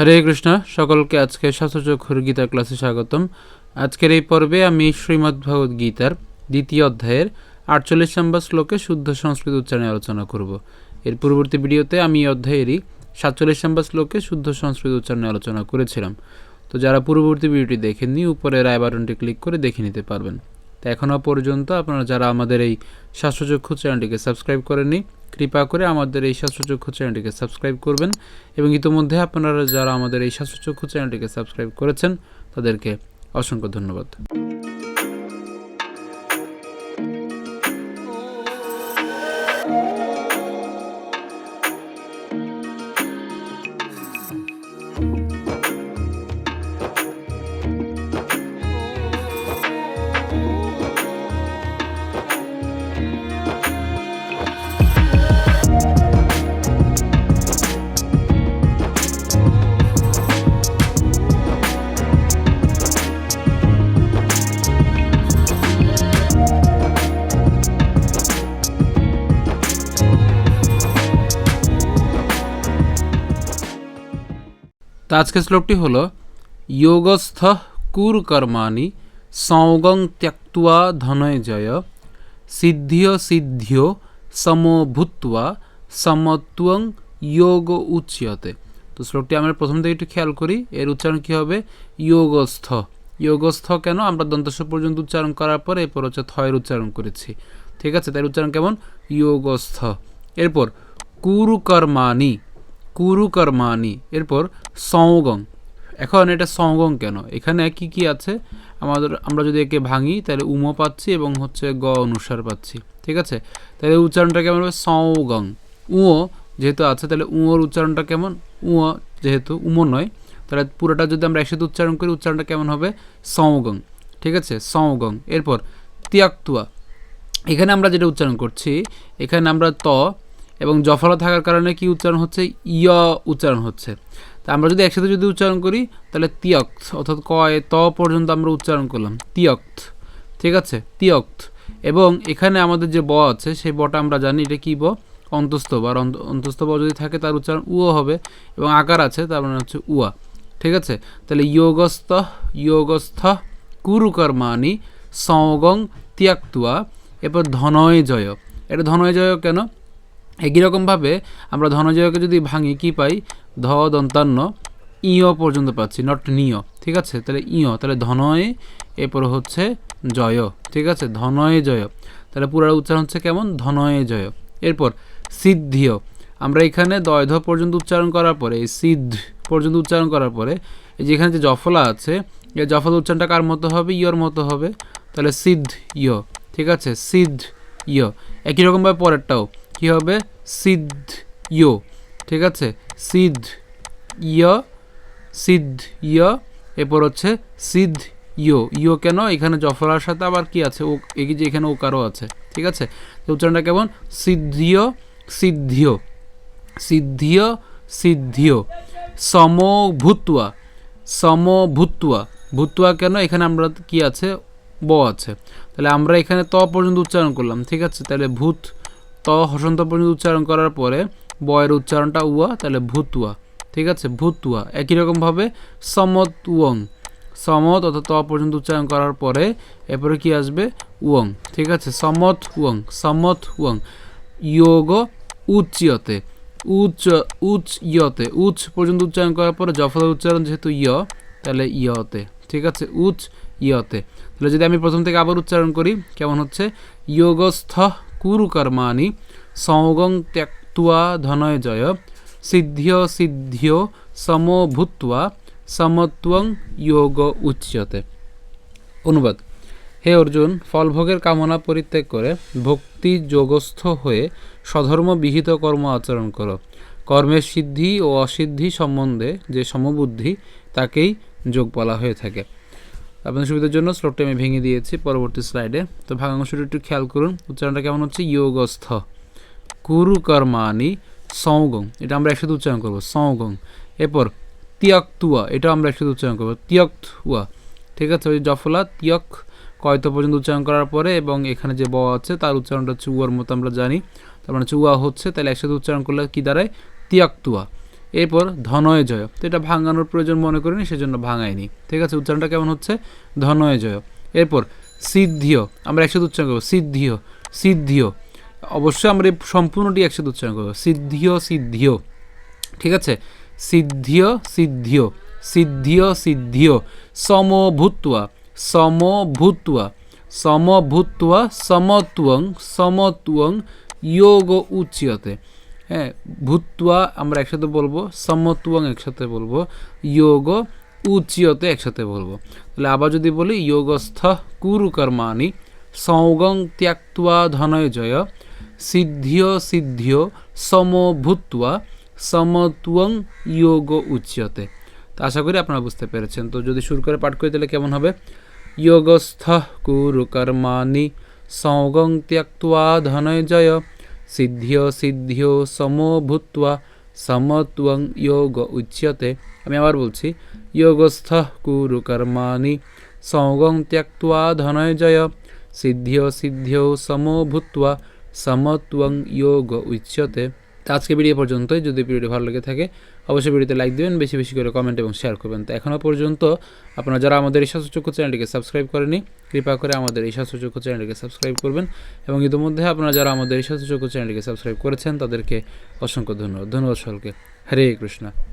হরে কৃষ্ণ, সকলকে আজকে শাস্ত্রচক্ষুর গীতা ক্লাসে স্বাগতম। আজকের এই পর্বে আমি শ্রীমদ্ ভগবদ গীতার দ্বিতীয় অধ্যায়ের 48 নম্বর শ্লোকে শুদ্ধ সংস্কৃত উচ্চারণে আলোচনা করব। এর পূর্ববর্তী ভিডিওতে আমি এই অধ্যায়েরই 47 নম্বর শ্লোকে শুদ্ধ সংস্কৃত উচ্চারণে আলোচনা করেছিলাম। তো যারা পূর্ববর্তী ভিডিওটি দেখেননি, উপরের আই বাটনটি ক্লিক করে দেখে নিতে পারবেন। তো এখনও পর্যন্ত আপনারা যারা আমাদের এই শাস্ত্রচক্ষু চ্যানেলটিকে সাবস্ক্রাইব করেননি, কৃপা করে আমাদের এই শাস্ত্রচক্ষু চ্যানেলটিকে সাবস্ক্রাইব করবেন এবং ইতিমধ্যে আপনারা যারা আমাদের এই শাস্ত্রচক্ষু চ্যানেলটিকে সাবস্ক্রাইব করেছেন তাদেরকে অসংখ্য ধন্যবাদ। তো আজকের শ্লোকটি হলো যোগস্থ কুর কর্মাণি সৌগং ত্যক্ত্বা ধনঞ্জয় সিদ্ধিয় সিদ্ধিয় সমভূত্বা সমত্বং যোগ উচ্যতে। তো শ্লোকটি আমরা প্রথম থেকে একটু খেয়াল করি, এর উচ্চারণ কী হবে? যোগস্থ। যোগস্থ কেন? আমরা দন্তস্ব পর্যন্ত উচ্চারণ করার পরে এরপর হচ্ছে থয়ের উচ্চারণ করেছি, ঠিক আছে? তার উচ্চারণ কেমন? যোগস্থ। এরপর কুরু কর্মাণি, কুরু কর্মাণি, এরপর সৌগং। এখন এটা সৌগং কেন? এখানে কি কি আছে? আমরা যদি একে ভাঙি তাহলে উম পাচ্ছি এবং হচ্ছে গ অনুসার পাচ্ছি, ঠিক আছে? তাহলে উচ্চারণটা কেমন হবে? সৌগং। যেহেতু আছে তাহলে উঁর উচ্চারণটা কেমন? যেহেতু নয়, তাহলে পুরোটা যদি আমরা একসাথে উচ্চারণ করি উচ্চারণটা কেমন হবে? সৌগং, ঠিক আছে? সৌগং। এরপর তিয়াক্তুয়া, এখানে আমরা যেটা উচ্চারণ করছি, এখানে আমরা ত এবং জফলা থাকার কারণে কি উচ্চারণ হচ্ছে? উচ্চারণ হচ্ছে। তা আমরা যদি একসাথে যদি উচ্চারণ করি তাহলে তিয়ক্ত, অর্থাৎ কয় ত পর্যন্ত আমরা উচ্চারণ করলাম, তিয়ক্ত, ঠিক আছে? তিয়ক্ত। এবং এখানে আমাদের যে ব আছে সেই বটা আমরা জানি এটা কি ব? অন্তস্থ ব। আর অন্তস্থ ব যদি থাকে তার উচ্চারণ হবে এবং আকার আছে তার মানে হচ্ছে উয়া, ঠিক আছে? তাহলে যোগস্থ কুরু কর্মাণি সৌগং তিয়াক্তুয়া। এরপর ধনঞ্জয়। এটা ধনঞ্জয় কেন? একই রকমভাবে আমরা ধনঞ্জয়কে যদি ভাঙি কি পাই? ধ দন্তান্ন পর্যন্ত পাচ্ছি, নট নিয়, ঠিক আছে? তাহলে তাহলে ধনয়, এরপর হচ্ছে জয়, ঠিক আছে? ধনয় জয়। তাহলে পুরো উচ্চারণ হচ্ছে কেমন? ধনয় জয়। এরপর সিদ্ধিয়, আমরা এখানে দয়ধ পর্যন্ত উচ্চারণ করার পরে, সিদ্ধ পর্যন্ত উচ্চারণ করার পরে যেখানে যে জফলা আছে এই জফলা উচ্চারণটা কার মতো হবে? ইয়র মতো হবে। তাহলে সিদ্ধ ইয়, ঠিক আছে? সিদ্ধ ইয়। একই রকমভাবে পরেরটাও কি হবে? সিদ্ধ ইয়, ঠিক আছে? সিদ্ধ ইয়, সিদ্ধ ইয়। এরপর হচ্ছে সিদ্ধ ইয় কেন? এখানে জফলার সাথে আবার কি আছে? এই যে এখানে ওকারও আছে, ঠিক আছে? তো উচ্চারণটা কেমন? সিদ্ধিয় সিদ্ধিয়, সিদ্ধিয় সিদ্ধিয়, সমভূত্বা সমভূত্বা। ভূত্বা কেন? এখানে আমরা কি আছে? ব আছে। তাহলে আমরা এখানে ত পর্যন্ত উচ্চারণ করলাম, ঠিক আছে? তাহলে ভূত ত হসন্ত পর্যন্ত উচ্চারণ করার পরে বয়ের উচ্চারণটা উয়া, তাহলে ভূতুয়া, ঠিক আছে? ভূতুয়া। একই রকমভাবে সমত্বং, সমত অর্থাৎ ত পর্যন্ত উচ্চারণ করার পরে এরপরে কি আসবে? উয়ং, ঠিক আছে? সমত্বং, সমত্বং। যোগ উচ্যতে, উচ্যতে, উচ্চ পর্যন্ত উচ্চারণ করার পরে জফলা উচ্চারণ যেহেতু তাহলে ইয়তে, ঠিক আছে? ইয়তে। তাহলে যদি আমি প্রথম থেকে আবার উচ্চারণ করি কেমন হচ্ছে? যোগস্থ কুরু কর্মাণি সৌগং ত্যক্ত্বা ধনঞ্জয় সিদ্ধিয় সিদ্ধিয় সমভূত্বা সমত্বং যোগ উচ্যতে। অনুবাদ: হে অর্জুন, ফলভোগের কামনা পরিত্যাগ করে ভক্তি যোগস্থ হয়ে স্বধর্ম বিহিত কর্ম আচরণ করো। কর্মের সিদ্ধি ও অসিদ্ধি সম্বন্ধে যে সমবুদ্ধি তাকেই যোগ বলা হয়ে থাকে। আপনাদের সুবিধার জন্য শ্লোকটা আমি ভেঙে দিয়েছি পরবর্তী স্লাইডে। তো ভাঙাংশটা একটু খেয়াল করুন, উচ্চারণটা কেমন হচ্ছে? যোগস্থ কুরু কর্মাণি সৌগং, এটা আমরা একসাথে উচ্চারণ করবো, সৌগং। এরপর তিয়াক্তুয়া, এটাও আমরা একসাথে উচ্চারণ করবো, তিয়াক্তুয়া, ঠিক আছে? ওই জফলা তিয়াক কয়তো পর্যন্ত উচ্চারণ করার পরে এবং এখানে যে ব আছে তার উচ্চারণটা হচ্ছে উয়ার মতো আমরা জানি, তার মানে হচ্ছে উয়া হচ্ছে, তাহলে একসাথে উচ্চারণ করলে কি দাঁড়ায়? তিয়াক্তুয়া। এরপর ধনয় জয়, তো এটা ভাঙানোর প্রয়োজন মনে করিনি, সেজন্য ভাঙাইনি। ঠিক আছে, উচ্চারণটা কেমন হচ্ছে? ধনয় জয়। এরপর সিদ্ধিয়, আমরা একসাথে উচ্চারণ করবো সিদ্ধিয়, সিদ্ধিয়। অবশ্যই আমরা এই সম্পূর্ণটি একসাথে উচ্চারণ করবো, সিদ্ধিয় সিদ্ধিয়। ঠিক আছে, সিদ্ধিয় সিদ্ধিয়, সিদ্ধিয় সিদ্ধিয়। সমভূত্বা, সমভূত্বা, সমভূত্বা সমত্বং, সমত্বং যোগ উচ্যতে। হ্যাঁ, ভূত্বা আমরা একসাথে বলবো, সমত্বং একসাথে বলবো, যোগ উচ্যতে একসাথে বলবো। তাহলে আবার যদি বলি, যোগস্থ কুরু কর্মাণি সৌগং ত্যক্ত্বা ধনঞ্জয় সিদ্ধিয় সিদ্ধিয় সমভূত্বা সমত্বং যোগ উচ্যতে। তো আশা করি আপনারা বুঝতে পেরেছেন। তো যদি শুরু করে পাঠ করি তাহলে কেমন হবে? যোগস্থ কুরু কর্মাণি সৌগং ত্যক্ত্বা ধনঞ্জয় সিদ্ধিয় সিদ্ধিয় সমভূত্বা সমত্বং যোগ উচ্যতে। আমি আবার বলছি, যোগস্থ কুরু কর্মাণি সৌগং ত্যক্ত্বা ধনঞ্জয় সিদ্ধিয় সিদ্ধিয় সমভূত্বা সমত্বং যোগ উচ্যতে। তো আজকে ভিডিও পর্যন্তই। যদি ভিডিওটি ভালো লেগে থাকে অবশ্যই ভিডিওতে লাইক দেবেন, বেশি বেশি করে কমেন্ট এবং শেয়ার করবেন। তো এখনও পর্যন্ত আপনারা যারা আমাদের এই স্বাস্থ্যচক্ষু চ্যানেলটিকে সাবস্ক্রাইব করেনি, কৃপা করে আমাদের এই স্বাস্থ্যচক্ষু চ্যানেলটিকে সাবস্ক্রাইব করবেন। এবং ইতিমধ্যে আপনারা যারা আমাদের এই স্বাস্থ্যচক্ষু চ্যানেলটিকে সাবস্ক্রাইব করেছেন তাদেরকে অসংখ্য ধন্যবাদ। ধন্যবাদ সকলকে। হরে কৃষ্ণ।